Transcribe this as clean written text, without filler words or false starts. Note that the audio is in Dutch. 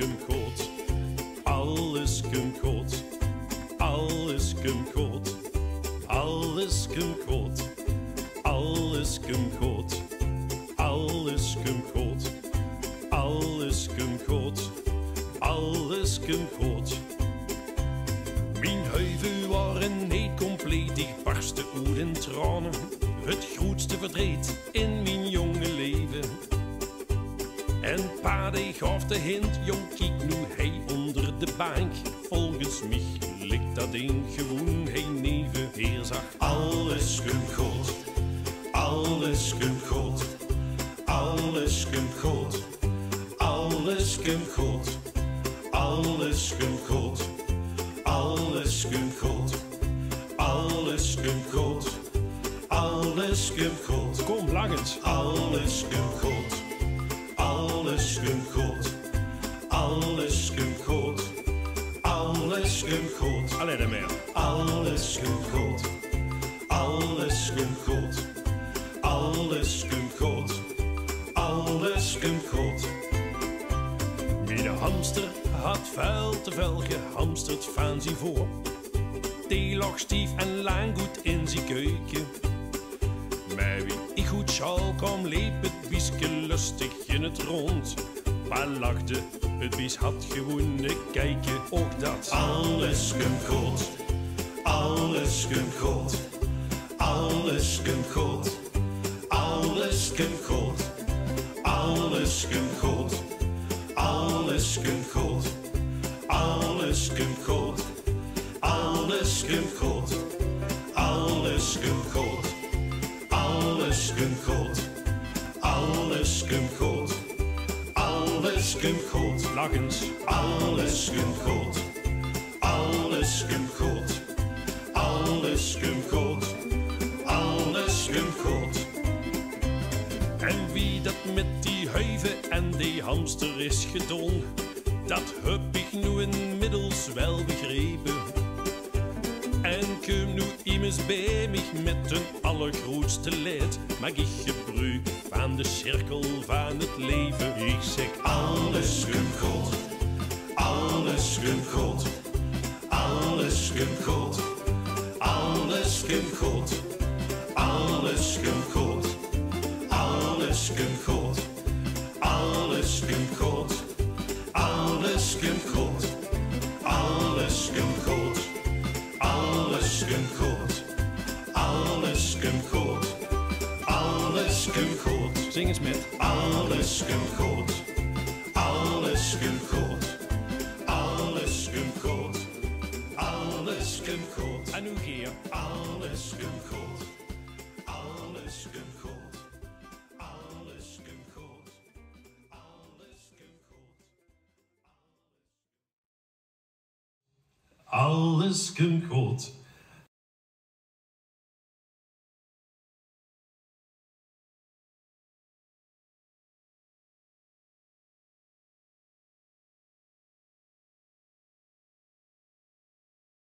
komt goed. Alles komt goed. Alles komt goed. Alles komt goed. Alles komt goed. Alles komt goed. Alles komt goed. Alles komt goed. Mijn huiven waren niet compleet, die barsten uit in tranen. Het grootste verdriet in mijn jonge leven. En pa die gaf de hint, jong kijk nu hij onder de bank. Volgens mij ligt dat ding gewoon hij neven. Heer zag alles komt goed, alles komt goed, alles komt goed, alles komt goed, alles komt goed, alles komt goed, alles komt goed, alles komt goed. Kom langend, alles komt goed. Alles komt goed, alles komt goed, alles komt goed. Alleen maar. Alles komt goed, alles komt goed, alles komt goed, alles komt goed. Mijn hamster had veel te veel gehamsterd van zijn voor. Die lag stief en lang goed in zijn keuken. Maar wie ik goed zou kwam, liep het biesje lustig in het rond. Maar lachte, het bies had gewoon een kijken. Ook dat alles komt goed, alles komt goed, alles komt goed, alles komt goed, alles komt goed, alles komt goed, alles komt goed, alles komt goed, alles komt goed. Alles komt goed, alles komt goed, alles komt goed. Lach eens. Alles komt goed, alles komt goed, alles komt goed, alles komt goed. En wie dat met die huiven en die hamster is gedaan, dat heb ik nu inmiddels wel begrepen. En kom nu immers bij mij met een allergrootste leed. Maak ik gebruik van de cirkel van het leven. Ik zeg alles komt goed, alles komt goed, alles komt goed, alles komt goed, alles komt goed, alles komt goed, alles komt goed, alles komt goed, alles komt goed. Alles komt goed, alles komt goed, alles komt goed. Zing eens met. Alles komt goed, alles komt goed, alles komt goed, alles komt goed. En nu keer. Alles komt goed, alles komt goed, alles komt goed, alles komt goed. Alles komt goed.